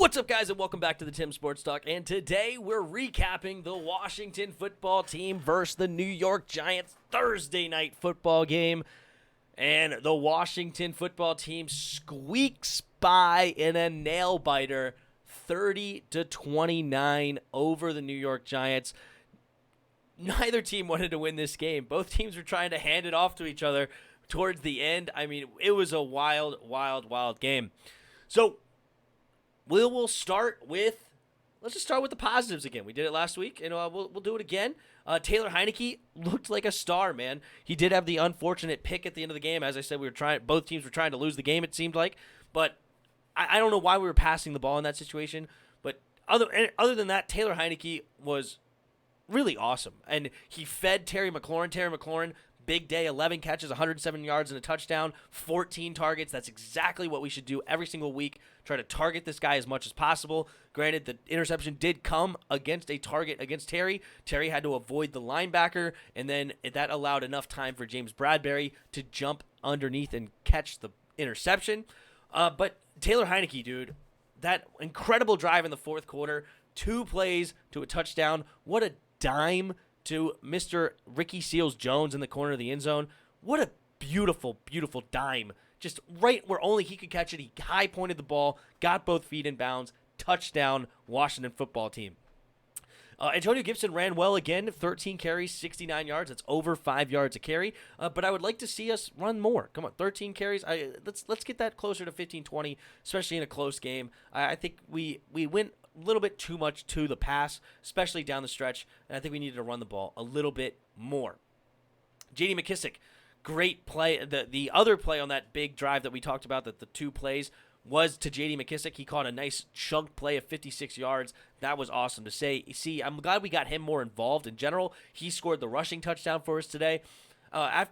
What's up, guys, and welcome back to the Tim Sports Talk. And today we're recapping the Washington football team versus the New York Giants Thursday night football game. And the Washington football team squeaks by in a nail-biter, 30-29 over the New York Giants. Neither team wanted to win this game. Both teams were trying to hand it off to each other towards the end. I mean, it was a wild game. So we'll start with, let's just start with the positives again. We did it last week, and we'll do it again. Taylor HEINICKE looked like a star, man. He did have the unfortunate pick at the end of the game. As I said, both teams were trying to lose the game, it seemed like. But I don't know why we were passing the ball in that situation. But other than that, Taylor HEINICKE was really awesome. And he fed Terry McLaurin. Terry McLaurin, big day, 11 catches, 107 yards and a touchdown, 14 targets. That's exactly what we should do every single week. Try to target this guy as much as possible. Granted, the interception did come against a target against Terry. Terry had to avoid the linebacker, and then that allowed enough time for James Bradberry to jump underneath and catch the interception. But Taylor HEINICKE, dude, that incredible drive in the fourth quarter, 2 plays to a touchdown. What a dime to Mr. Ricky Seals-Jones in the corner of the end zone. What a beautiful, beautiful dime. Just right where only he could catch it. He high-pointed the ball, got both feet in bounds, touchdown, Washington football team. Antonio Gibson ran well again, 13 carries, 69 yards. That's over 5 yards a carry. But I would like to see us run more. Come on, 13 carries. Let's get that closer to 15, 20, especially in a close game. I think we went a little bit too much to the pass, especially down the stretch, and I think we needed to run the ball a little bit more. J.D. McKissic, great play. The other play on that big drive that we talked about, that the 2 plays, was to J.D. McKissic. He caught a nice chunk play of 56 yards. That was awesome to see. I'm glad we got him more involved in general. He scored the rushing touchdown for us today.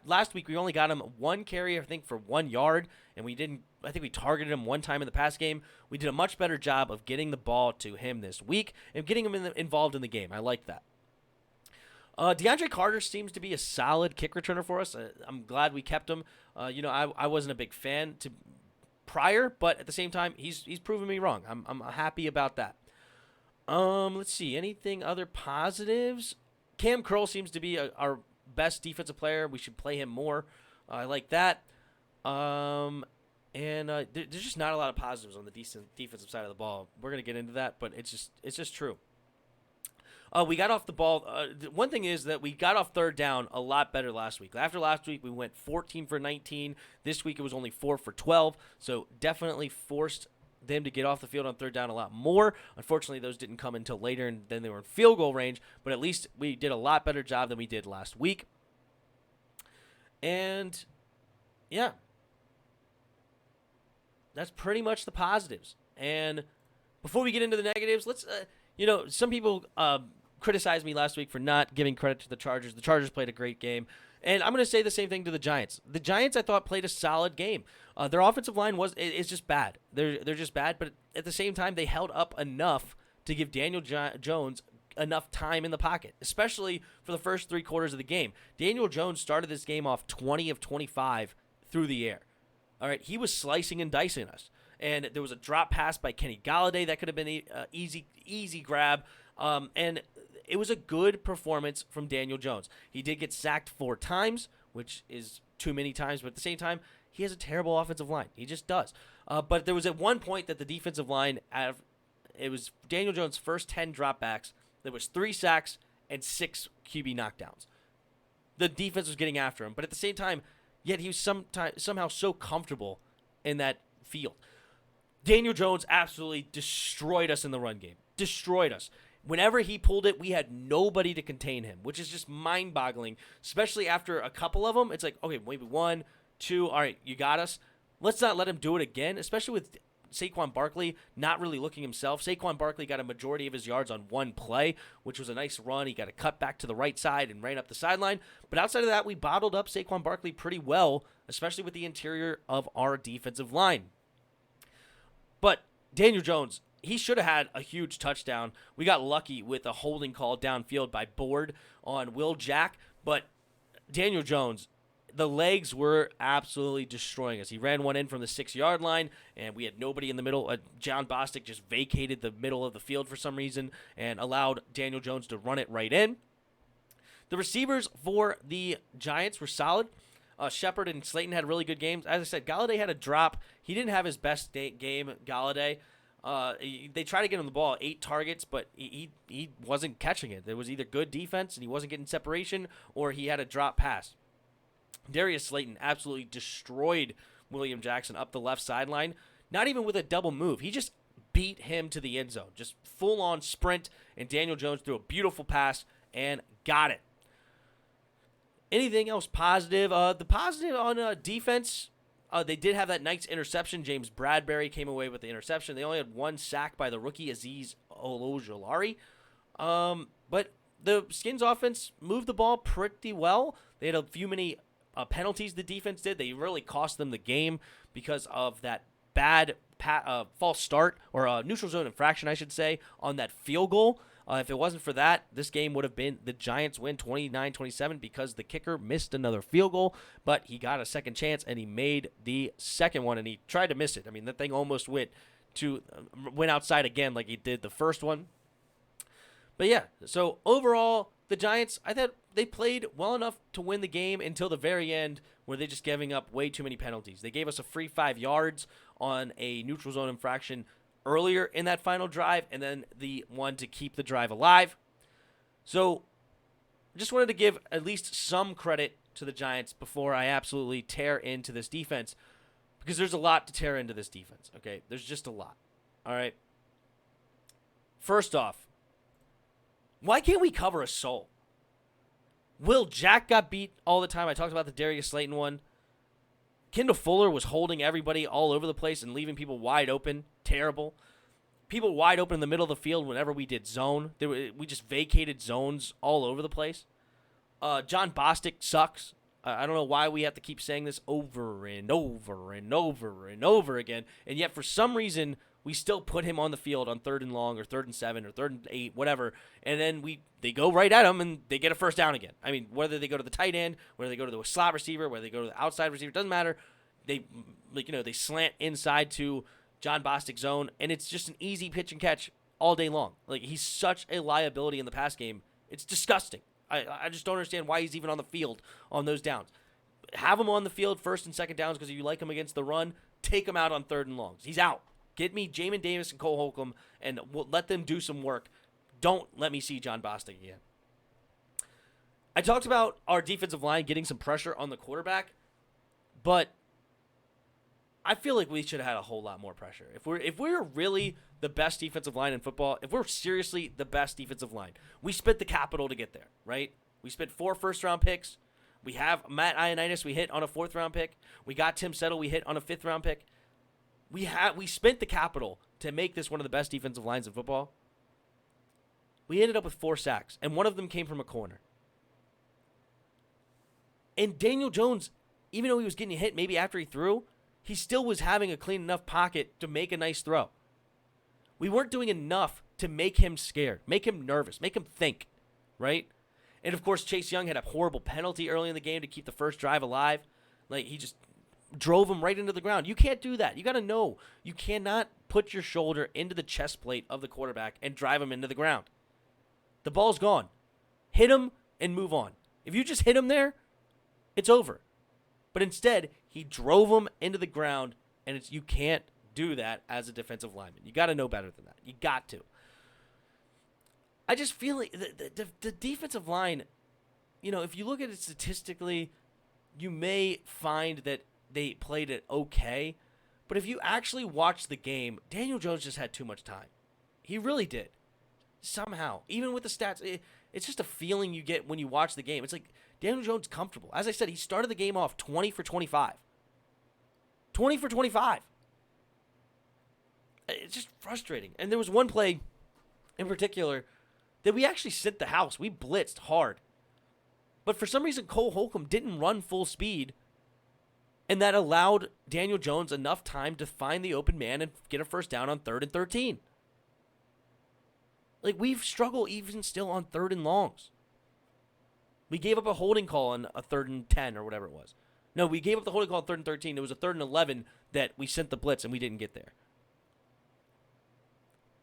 Last week, we only got him 1 carry, I think, for 1 yard, and I think we targeted him 1 time in the pass game. We did a much better job of getting the ball to him this week and getting him involved in the game. I like that. DeAndre Carter seems to be a solid kick returner for us. I'm glad we kept him. I wasn't a big fan prior, but at the same time, he's proven me wrong. I'm happy about that. Let's see. Anything other positives? Cam Curl seems to be our best defensive player. We should play him more. I like that. There's just not a lot of positives on the defensive side of the ball. We're gonna get into that, but it's just true. We got off the ball. One thing is that we got off third down a lot better last week. After last week, we went 14 for 19. This week, it was only 4 for 12. So definitely forced them to get off the field on third down a lot more. Unfortunately, those didn't come until later, and then they were in field goal range. But at least we did a lot better job than we did last week. And, yeah. That's pretty much the positives. And before we get into the negatives, let's, some people criticized me last week for not giving credit to the Chargers. The Chargers played a great game. And I'm going to say the same thing to the Giants. The Giants, I thought, played a solid game. Their offensive line is just bad. They're just bad, but at the same time, they held up enough to give Daniel Jones enough time in the pocket, especially for the first 3 quarters of the game. Daniel Jones started this game off 20 of 25 through the air. All right, he was slicing and dicing us. And there was a drop pass by Kenny Golladay that could have been an easy grab. And it was a good performance from Daniel Jones. He did get sacked 4 times, which is too many times, but at the same time, he has a terrible offensive line. He just does. But there was at one point that the defensive line, it was Daniel Jones' first 10 dropbacks. There was 3 sacks and 6 QB knockdowns. The defense was getting after him, but at the same time, yet he was somehow so comfortable in that field. Daniel Jones absolutely destroyed us in the run game. Destroyed us. Whenever he pulled it, we had nobody to contain him, which is just mind-boggling, especially after a couple of them. It's like, okay, maybe 1, 2, all right, you got us. Let's not let him do it again, especially with Saquon Barkley not really looking himself. Saquon Barkley got a majority of his yards on 1 play, which was a nice run. He got a cut back to the right side and ran up the sideline. But outside of that, we bottled up Saquon Barkley pretty well, especially with the interior of our defensive line. But Daniel Jones, he should have had a huge touchdown. We got lucky with a holding call downfield by Board on Will Jack. But Daniel Jones, the legs were absolutely destroying us. He ran one in from the 6-yard line, and we had nobody in the middle. John Bostic just vacated the middle of the field for some reason and allowed Daniel Jones to run it right in. The receivers for the Giants were solid. Shepard and Slayton had really good games. As I said, Galladay had a drop. He didn't have his best game, Galladay. They tried to get him the ball, 8 targets, but he wasn't catching it. There was either good defense and he wasn't getting separation, or he had a drop pass. Darius Slayton absolutely destroyed William Jackson up the left sideline, not even with a double move. He just beat him to the end zone, just full-on sprint, and Daniel Jones threw a beautiful pass and got it. Anything else positive? The positive on defense, they did have that night's interception. James Bradbury came away with the interception. They only had 1 sack by the rookie, Azeez Ojulari. But the Skins offense moved the ball pretty well. They had a few many penalties the defense did. They really cost them the game because of that bad false start, or neutral zone infraction, I should say, on that field goal. If it wasn't for that, this game would have been the Giants win 29-27 because the kicker missed another field goal, but he got a second chance and he made the second one, and he tried to miss it. I mean, that thing almost went outside again like he did the first one. But yeah, so overall, the Giants, I thought they played well enough to win the game until the very end, where they're just giving up way too many penalties. They gave us a free 5 yards on a neutral zone infraction earlier in that final drive, and then the one to keep the drive alive. So just wanted to give at least some credit to the Giants before I absolutely tear into this defense, because there's a lot to tear into this defense, okay? There's just a lot, all right? First off, why can't we cover a soul? Will Jack got beat all the time. I talked about the Darius Slayton one. Kendall Fuller was holding everybody all over the place and leaving people wide open. Terrible. People wide open in the middle of the field whenever we did zone. We just vacated zones all over the place. John Bostic sucks. I don't know why we have to keep saying this over and over and over and over again, and yet for some reason we still put him on the field on 3rd and long or 3rd and 7 or 3rd and 8, whatever, and then they go right at him and they get a first down again. I mean, whether they go to the tight end, whether they go to the slot receiver, whether they go to the outside receiver, doesn't matter. They slant inside to John Bostic's zone, and it's just an easy pitch and catch all day long. Like, he's such a liability in the pass game. It's disgusting. I just don't understand why he's even on the field on those downs. Have him on the field 1st and 2nd downs because you like him against the run. Take him out on 3rd and longs. He's out. Get me Jamin Davis and Cole Holcomb, and let them do some work. Don't let me see John Bostic again. I talked about our defensive line getting some pressure on the quarterback, but I feel like we should have had a whole lot more pressure. If we're really the best defensive line in football, if we're seriously the best defensive line, we spent the capital to get there, right? We spent 4 first-round picks. We have Matt Ioannidis we hit on a 4th-round pick. We got Tim Settle we hit on a 5th-round pick. We spent the capital to make this one of the best defensive lines in football. We ended up with 4 sacks, and one of them came from a corner. And Daniel Jones, even though he was getting hit maybe after he threw, he still was having a clean enough pocket to make a nice throw. We weren't doing enough to make him scared, make him nervous, make him think, right? And, of course, Chase Young had a horrible penalty early in the game to keep the first drive alive. Like, he just drove him right into the ground. You can't do that. You got to know. You cannot put your shoulder into the chest plate of the quarterback and drive him into the ground. The ball's gone. Hit him and move on. If you just hit him there, it's over. But instead, he drove him into the ground, and you can't do that as a defensive lineman. You got to know better than that. You got to. I just feel like the defensive line, if you look at it statistically, you may find that they played it okay. But if you actually watch the game, Daniel Jones just had too much time. He really did. Somehow. Even with the stats, it's just a feeling you get when you watch the game. It's like Daniel Jones comfortable. As I said, he started the game off 20 for 25. 20 for 25. It's just frustrating. And there was one play in particular that we actually sent the house. We blitzed hard. But for some reason, Cole Holcomb didn't run full speed, and that allowed Daniel Jones enough time to find the open man and get a first down on 3rd and 13. Like, we've struggled even still on 3rd and longs. We gave up a holding call on a 3rd and 10 or whatever it was. No, we gave up the holding call on 3rd and 13. It was a 3rd and 11 that we sent the blitz and we didn't get there.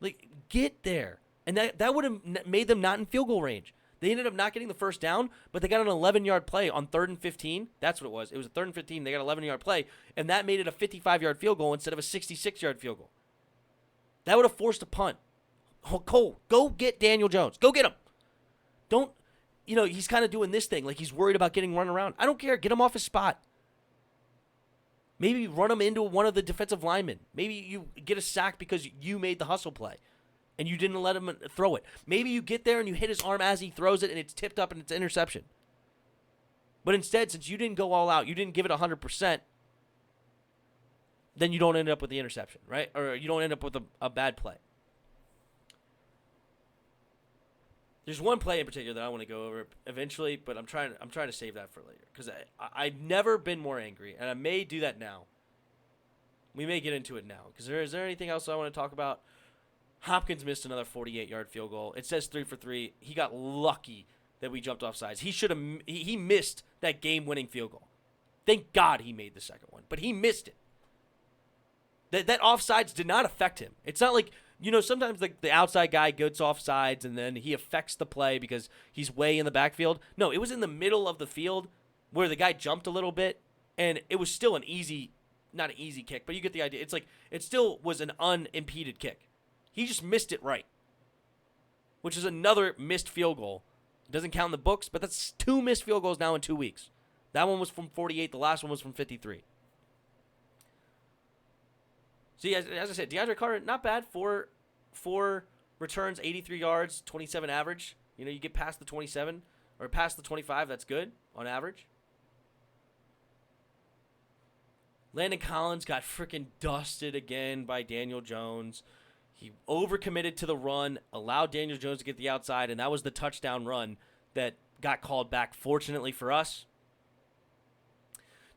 Like, get there. And that would have made them not in field goal range. They ended up not getting the first down, but they got an 11-yard play on 3rd and 15. That's what it was. It was a 3rd and 15. They got an 11-yard play, and that made it a 55-yard field goal instead of a 66-yard field goal. That would have forced a punt. Oh, Cole, go get Daniel Jones. Go get him. Don't, he's kind of doing this thing like he's worried about getting run around. I don't care. Get him off his spot. Maybe run him into one of the defensive linemen. Maybe you get a sack because you made the hustle play and you didn't let him throw it. Maybe you get there and you hit his arm as he throws it and it's tipped up and it's an interception. But instead, since you didn't go all out, you didn't give it 100%, then you don't end up with the interception, right? Or you don't end up with a bad play. There's one play in particular that I want to go over eventually, but I'm trying to save that for later because I've never been more angry, and I may do that now. We may get into it now because is there anything else I want to talk about? Hopkins missed another 48-yard field goal. It says 3 for 3. He got lucky that we jumped off sides. He missed that game-winning field goal. Thank God he made the second one, but he missed it. That offsides did not affect him. It's not like, sometimes the outside guy gets offsides and then he affects the play because he's way in the backfield. No, it was in the middle of the field where the guy jumped a little bit, and it was still not an easy kick, but you get the idea. It's like it still was an unimpeded kick. He just missed it right, which is another missed field goal. It doesn't count in the books, but that's 2 missed field goals now in 2 weeks. That one was from 48. The last one was from 53. See, as I said, DeAndre Carter, not bad. Four returns, 83 yards, 27 average. You get past the 27 or past the 25, that's good on average. Landon Collins got freaking dusted again by Daniel Jones. He overcommitted to the run, allowed Daniel Jones to get the outside, and that was the touchdown run that got called back, fortunately for us.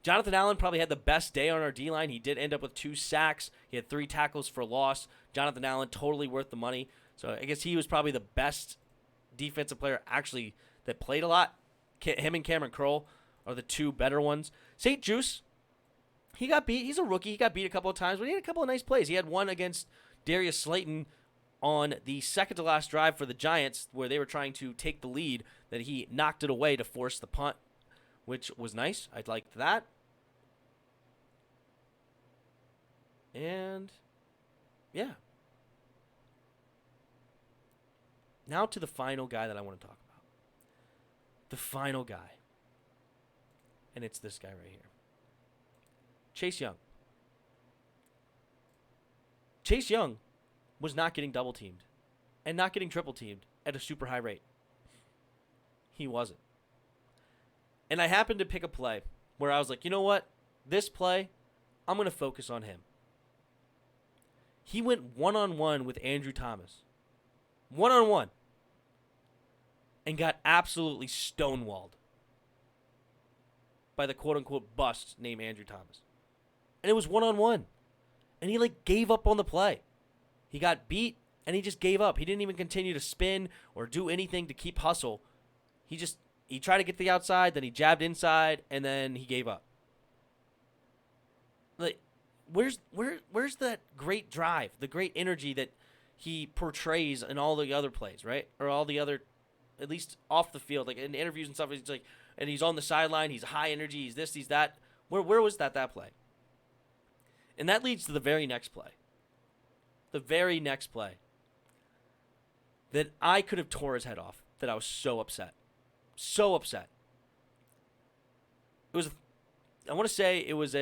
Jonathan Allen probably had the best day on our D-line. He did end up with 2 sacks. He had 3 tackles for loss. Jonathan Allen, totally worth the money. So I guess he was probably the best defensive player actually that played a lot. Him and Cameron Kroll are the 2 better ones. St. Juice, he got beat. He's a rookie. He got beat a couple of times, but he had a couple of nice plays. He had one against Darius Slayton on the second-to-last drive for the Giants where they were trying to take the lead, that he knocked it away to force the punt, which was nice. I liked that. And, yeah. Now to the final guy that I want to talk about. The final guy. And it's this guy right here. Chase Young. Chase Young was not getting double-teamed and not getting triple-teamed at a super high rate. He wasn't. And I happened to pick a play where I was like, you know what? This play, I'm going to focus on him. He went one-on-one with Andrew Thomas. One-on-one. And got absolutely stonewalled by the quote-unquote bust named Andrew Thomas. And it was one-on-one. And he, gave up on the play. He got beat, and he just gave up. He didn't even continue to spin or do anything to keep hustle. He tried to get to the outside, then he jabbed inside, and then he gave up. Where's that great drive, the great energy that he portrays in all the other plays, right? Or all the other, at least off the field, like in interviews and stuff. He's like, and he's on the sideline. He's high energy. He's this. He's that. Where was that play? And that leads to the very next play. The very next play that I could have tore his head off. That I was so upset, so upset. It was. I want to say it was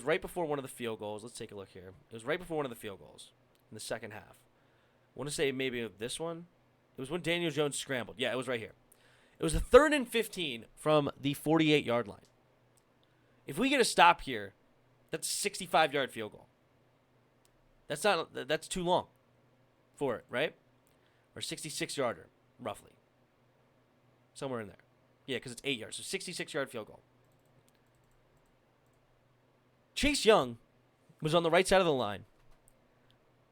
right before one of the field goals. Let's take a look here. It was right before one of the field goals in the second half. I want to say maybe this one. It was when Daniel Jones scrambled. Yeah, it was right here. It was a 3rd and 15 from the 48-yard line. If we get a stop here, that's a 65-yard field goal. That's too long for it, right? Or 66-yarder, roughly. Somewhere in there. Yeah, because it's 8 yards. So 66-yard field goal. Chase Young was on the right side of the line,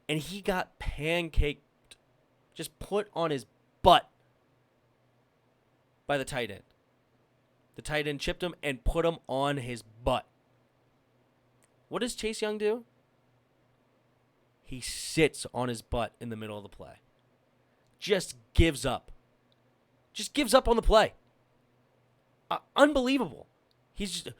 and he got pancaked, just put on his butt by the tight end. The tight end chipped him and put him on his butt. What does Chase Young do? He sits on his butt in the middle of the play. Just gives up. Just gives up on the play. Unbelievable. He's just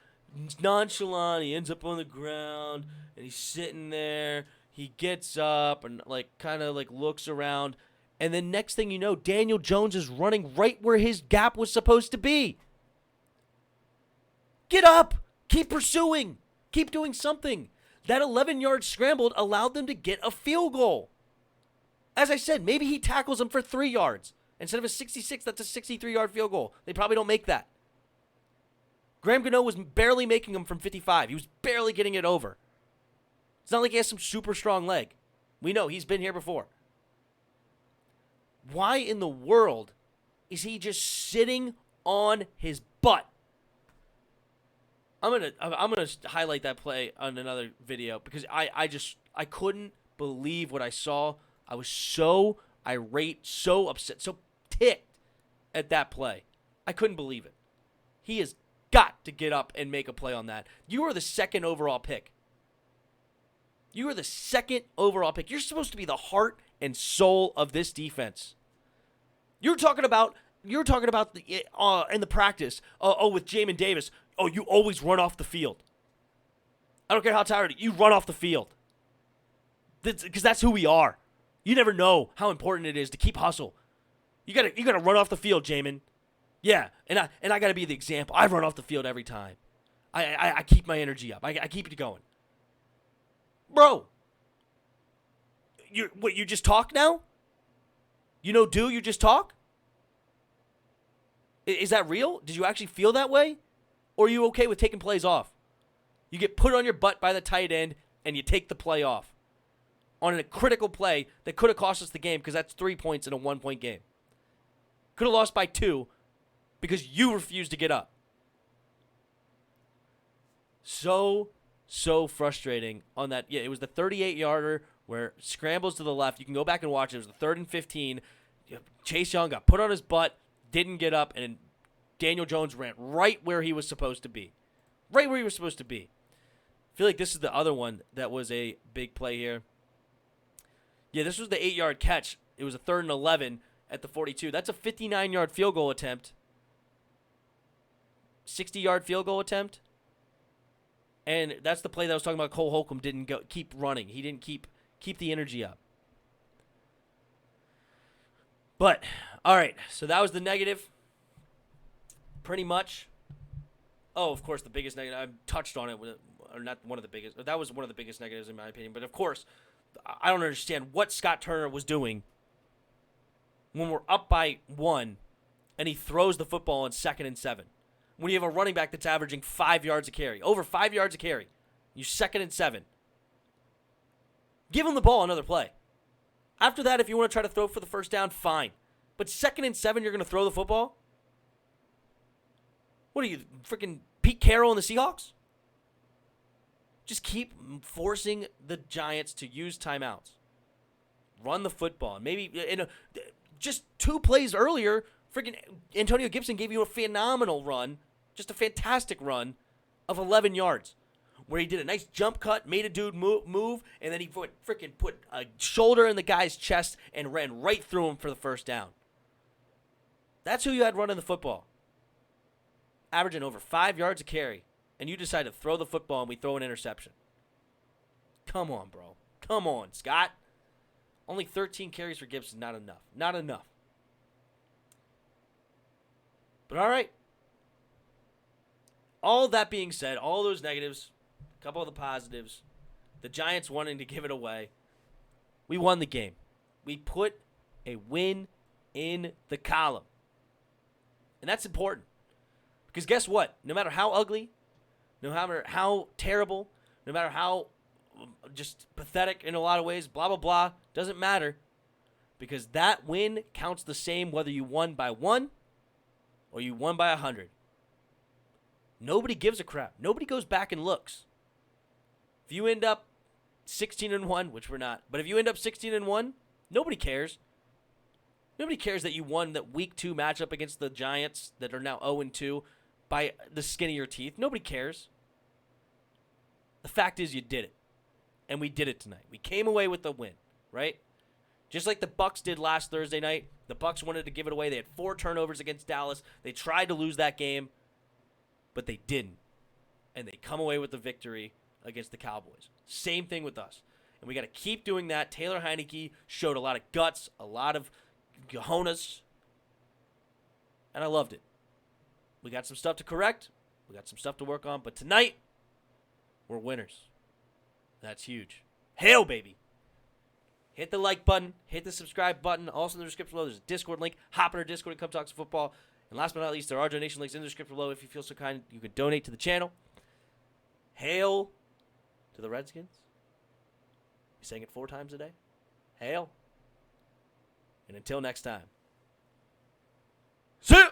nonchalant. He ends up on the ground, and he's sitting there. He gets up and kind of looks around, and then next thing you know, Daniel Jones is running right where his gap was supposed to be. Get up. Keep pursuing. Keep doing something. That 11-yard scramble allowed them to get a field goal. As I said, maybe he tackles him for 3 yards. Instead of a 66, that's a 63-yard field goal. They probably don't make that. Graham Gano was barely making them from 55. He was barely getting it over. It's not like he has some super strong leg. We know he's been here before. Why in the world is he just sitting on his butt? I'm gonna highlight that play on another video because I couldn't believe what I saw. I was so irate, so upset, so ticked at that play. I couldn't believe it. He has got to get up and make a play on that. You are the second overall pick. You are the second overall pick. You're supposed to be the heart and soul of this defense. You're talking about the in the practice. With Jamin Davis. Oh, you always run off the field. I don't care how tired you run off the field. Because that's who we are. You never know how important it is to keep hustle. You gotta run off the field, Jamin. Yeah, and I gotta be the example. I run off the field every time. I keep my energy up. I keep it going. Bro, you just talk now? You just talk? Is that real? Did you actually feel that way? Or are you okay with taking plays off? You get put on your butt by the tight end, and you take the play off. On a critical play that could have cost us the game because that's 3 points in a 1-point game. Could have lost by 2 because you refused to get up. So frustrating on that. Yeah, it was the 38-yarder where scrambles to the left. You can go back and watch it. It was the 3rd and 15. Chase Young got put on his butt, didn't get up, and Daniel Jones ran right where he was supposed to be. Right where he was supposed to be. I feel like this is the other one that was a big play here. Yeah, this was the 8-yard catch. It was a 3rd and 11 at the 42. That's a 59-yard field goal attempt. 60-yard field goal attempt. And that's the play that I was talking about. Cole Holcomb didn't keep running. He didn't keep the energy up. But, all right, so that was the negative. Pretty much. Oh, of course, the biggest negative. I touched on it, or not one of the biggest. That was one of the biggest negatives in my opinion. But, of course, I don't understand what Scott Turner was doing when we're up by 1 and he throws the football on 2nd and 7. When you have a running back that's averaging 5 yards a carry, over 5 yards a carry, you're 2nd and 7. Give him the ball another play. After that, if you want to try to throw for the first down, fine. But 2nd and 7, you're going to throw the football? What are you, freaking Pete Carroll and the Seahawks? Just keep forcing the Giants to use timeouts. Run the football. Maybe just 2 plays earlier, freaking Antonio Gibson gave you a phenomenal run, just a fantastic run of 11 yards, where he did a nice jump cut, made a dude move, and then he put a shoulder in the guy's chest and ran right through him for the first down. That's who you had running the football. Averaging over 5 yards a carry, and you decide to throw the football and we throw an interception. Come on, bro. Come on, Scott. Only 13 carries for Gibson, not enough. Not enough. But all right. All that being said, all those negatives, a couple of the positives, the Giants wanting to give it away, we won the game. We put a win in the column. And that's important. Because guess what? No matter how ugly, no matter how terrible, no matter how just pathetic in a lot of ways, blah, blah, blah, doesn't matter. Because that win counts the same whether you won by 1 or you won by 100. Nobody gives a crap. Nobody goes back and looks. If you end up 16-1, which we're not, but if you end up 16-1, nobody cares. Nobody cares that you won that week 2 matchup against the Giants that are now 0-2. by the skin of your teeth. Nobody cares. The fact is you did it. And we did it tonight. We came away with the win, right? Just like the Bucs did last Thursday night. The Bucs wanted to give it away. They had 4 turnovers against Dallas. They tried to lose that game, but they didn't. And they come away with the victory against the Cowboys. Same thing with us. And we got to keep doing that. Taylor Heineke showed a lot of guts, a lot of cojones, and I loved it. We got some stuff to correct. We got some stuff to work on. But tonight, we're winners. That's huge. Hail, baby. Hit the like button. Hit the subscribe button. Also in the description below, there's a Discord link. Hop in our Discord and come talk some football. And last but not least, there are donation links in the description below. If you feel so kind, you can donate to the channel. Hail to the Redskins. You saying it 4 times a day? Hail. And until next time. See ya!